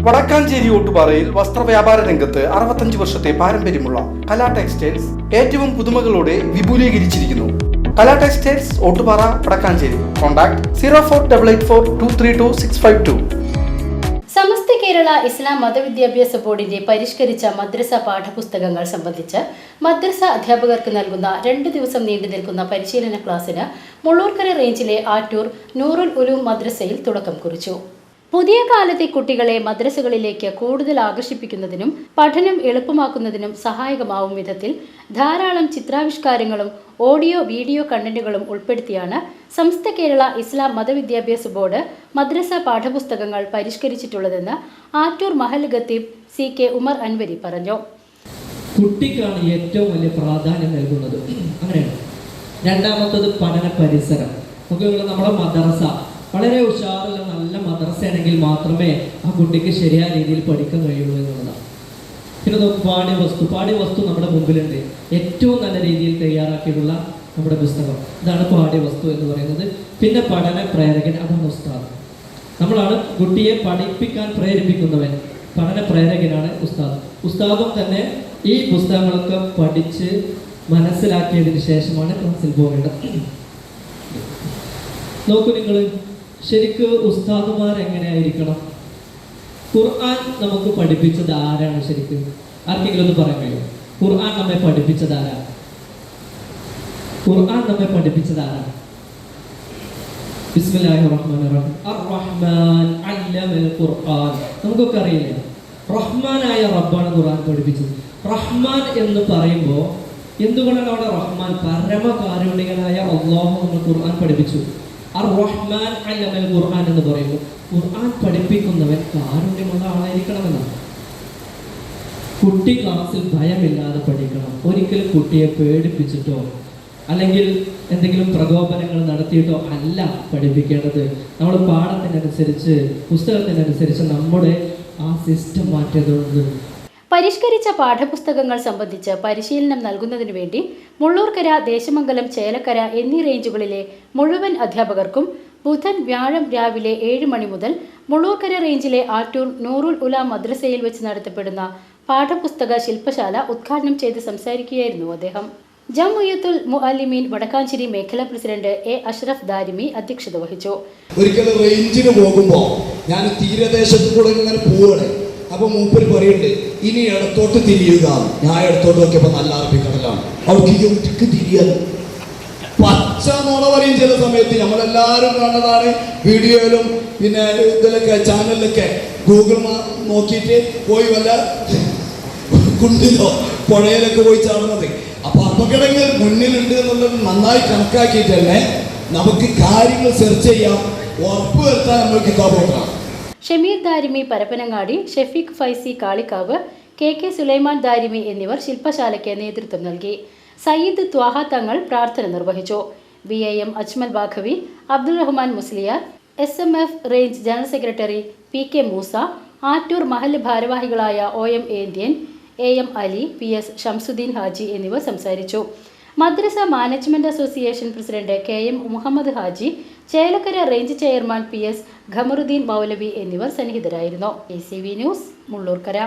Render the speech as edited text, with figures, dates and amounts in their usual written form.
വടക്കാഞ്ചേരി ഓട്ടുപാറയിൽ വസ്ത്രവ്യാപാര രംഗത്ത് 65 വർഷത്തെ പാരമ്പര്യമുള്ള കലാ ടെക്സ്റ്റൈൽസ് ഏറ്റവും പുതുമകളോടെ വിപുലീകരിച്ചിരിക്കുന്നു. കലാ ടെക്സ്റ്റൈൽസ് ഓട്ടുപാറ വടക്കാഞ്ചേരി. കോൺടാക്ട് 0488423262. സമസ്ത കേരള ഇസ്ലാം മതവിദ്യാഭ്യാസ ബോർഡിന്റെ പരിഷ്കരിച്ച മദ്രസ പാഠപുസ്തകങ്ങൾ സംബന്ധിച്ച് മദ്രസ അധ്യാപകർക്ക് നൽകുന്ന 2 ദിവസം നീണ്ടു നിൽക്കുന്ന പരിശീലന ക്ലാസ്സിന് മുള്ളൂർക്കര റേഞ്ചിലെ ആറ്റൂർ നൂറുൽ ഉലൂം മദ്രസയിൽ തുടക്കം കുറിച്ചു. പുതിയ കാലത്തെ കുട്ടികളെ മദ്രസകളിലേക്ക് കൂടുതൽ ആകർഷിപ്പിക്കുന്നതിനും പഠനം എളുപ്പമാക്കുന്നതിനും സഹായകമാവും വിധത്തിൽ ധാരാളം ചിത്രാവിഷ്കാരങ്ങളും ഓഡിയോ വീഡിയോ കണ്ടന്റുകളും ഉൾപ്പെടുത്തിയാണ് സമസ്ത കേരള ഇസ്ലാം മതവിദ്യാഭ്യാസ ബോർഡ് മദ്രസ പാഠപുസ്തകങ്ങൾ പരിഷ്കരിച്ചിട്ടുള്ളതെന്ന് ആറ്റൂർ മഹല്ല് ഖത്തീബ് CK ഉമർ അൻവരി പറഞ്ഞു. കുട്ടിക്കാണ് ഏറ്റവും വലിയ പ്രാധാന്യം നൽകുന്നത്. അങ്ങനെയാണ്. രണ്ടാമത്തത് പഠന പരിസരം. നമ്മുടെ മദ്രസ വളരെ ഉഷാറുള്ള നല്ല മദ്രസയാണെങ്കിൽ മാത്രമേ ആ കുട്ടിക്ക് ശരിയായ രീതിയിൽ പഠിക്കാൻ കഴിയുള്ളൂ എന്നുള്ളതാണ്. പിന്നെ നമുക്ക് പാഠ്യവസ്തു നമ്മുടെ മുമ്പിലുണ്ട്. ഏറ്റവും നല്ല രീതിയിൽ തയ്യാറാക്കിയിട്ടുള്ള നമ്മുടെ പുസ്തകം, ഇതാണ് പാഠ്യവസ്തു എന്ന് പറയുന്നത്. പിന്നെ പഠന പ്രേരകൻ, അതാണ് ഉസ്താദ്. നമ്മളാണ് കുട്ടിയെ പഠിപ്പിക്കാൻ പ്രേരിപ്പിക്കുന്നവൻ. പഠന പ്രേരകനാണ് ഉസ്താദ്. ഉസ്താദും തന്നെ ഈ പുസ്തകങ്ങളൊക്കെ പഠിച്ച് മനസ്സിലാക്കിയതിന് ശേഷമാണ് ക്ലാസ്സിൽ പോകേണ്ടത്. നോക്കൂ, നിങ്ങൾ ശരിക്ക് ഉസ്താദുമാർ എങ്ങനെയായിരിക്കണം? ഖുർആൻ നമുക്ക് പഠിപ്പിച്ചത് ആരാണ്? ശരിക്കും ആർക്കെങ്കിലും ഒന്ന് പറയാൻ കഴിയും? ഖുർആൻ നമ്മെ പഠിപ്പിച്ചത് ആരാണ്? ഖുർആൻ നമ്മെ പഠിപ്പിച്ചത് ആരാണ്? ബിസ്മില്ലാഹിർ റഹ്മാനിർ റഹീം. അർ-റഹ്മാൻ അല്ലമൽ ഖുർആൻ. നമുക്കൊക്കെ അറിയില്ലേ, റഹ്മാനായ റബ്ബാണ് ഖുർആൻ പഠിപ്പിച്ചത്. റഹ്മാൻ എന്ന് പറയുമ്പോൾ എന്തുകൊണ്ടാണ് അവിടെ റഹ്മാൻ? പരമകാരുണികനായ അല്ലാഹു നമ്മൾ ഖുർആൻ പഠിപ്പിച്ചു. അർ-റഹ്മാൻ അല്ലമൽ ഖുർആൻ എന്ന് പറയുമ്പോൾ ഖുർആൻ പഠിപ്പിക്കുന്നവൻ കാരുണ്യമുള്ള ആളായിരിക്കണമെന്നാണ്. കുട്ടി ക്ലാസ്സിൽ ഭയമില്ലാതെ പഠിക്കണം. ഒരിക്കലും കുട്ടിയെ പേടിപ്പിച്ചിട്ടോ അല്ലെങ്കിൽ എന്തെങ്കിലും പ്രകോപനങ്ങൾ നടത്തിയിട്ടോ അല്ല പഠിപ്പിക്കേണ്ടത്. നമ്മൾ പാഠത്തിനനുസരിച്ച് പുസ്തകത്തിനനുസരിച്ച് നമ്മുടെ ആ സിസ്റ്റം മാറ്റേണ്ടതുണ്ട്. പരിഷ്കരിച്ച പാഠപുസ്തകങ്ങൾ സംബന്ധിച്ച് പരിശീലനം നൽകുന്നതിനു വേണ്ടി മുള്ളൂർക്കര, ദേശമംഗലം, ചേലക്കര എന്നീ റേഞ്ചുകളിലെ മുഴുവൻ അധ്യാപകർക്കും ബുധൻ, വ്യാഴം രാവിലെ 7 മണി മുതൽ മുള്ളൂർക്കര റേഞ്ചിലെ ആറ്റൂർ നൂറുൽ ഉലാം മദ്രസയിൽ വെച്ച് നടത്തപ്പെടുന്ന പാഠപുസ്തക ശില്പശാല ഉദ്ഘാടനം ചെയ്ത് സംസാരിക്കുകയായിരുന്നു അദ്ദേഹം. ജംഇയ്യത്തുൽ മുഅല്ലിമീൻ വടക്കാഞ്ചേരി മേഖലാ പ്രസിഡന്റ് A അഷ്റഫ് ദാരിമി അധ്യക്ഷത വഹിച്ചു. ഒരിക്കലും റേഞ്ചിന് പോകുമ്പോൾ ഞാൻ തീരദേശത്ത് കൂടെ ഇങ്ങനെ പോവുകയാണ്. അപ്പോൾ മൂപ്പര് പറയുന്നുണ്ട്, ഇനി ഇടത്തോട്ട് തിരിയുക. ഞാൻ ഇടത്തോട്ട് നോക്കിയപ്പോൾ നല്ല അറബിക്കടലാണ്. അവർക്ക് തിരിയാൻ പച്ച നോണ പറയും. ചില സമയത്ത് നമ്മളെല്ലാവരും കാണുന്നതാണ് വീഡിയോയിലും പിന്നെ ഇതിലൊക്കെ ചാനലിലൊക്കെ. ഗൂഗിൾ നോക്കിയിട്ട് പോയി വല്ല കുണ്ടിലോ പുഴയിലൊക്കെ പോയി ചാടുന്നത്. അപ്പൊ അപകടങ്ങൾ മുന്നിലുണ്ട് എന്നുള്ളത് നന്നായി കണക്കാക്കിയിട്ട് തന്നെ നമുക്ക് കാര്യങ്ങൾ സെർച്ച് ചെയ്യാം, ഉറപ്പ് വരുത്താൻ നമ്മൾ കിതാബ് നോക്കണം. ഷമീർ ദാരിമി പരപ്പനങ്ങാടി, ഷെഫീഖ് ഫൈസി കാളിക്കാവ്, KK സുലൈമാൻ ദാരിമി എന്നിവർ ശില്പശാലയ്ക്ക് നേതൃത്വം നൽകി. സയ്യിദ് ത്വാഹ തങ്ങൾ പ്രാർത്ഥന നിർവഹിച്ചു. BIM Ajmal Baqavi, Abdul Rahman Musliyar, SMF range general secretary PK Moosa, Attoor മഹല്ല് ഭാരവാഹികളായ OM ഏന്ത്യൻ, AM Ali, PS Shamsuddin Haji എന്നിവർ സംസാരിച്ചു. Madrasa management association president KM Muhammad Haji, Chelakkara range chairman PS Khamaruddin Moulavi എന്നിവർ സന്നിഹിതരായിരുന്നു. ACV news, Mullurkara.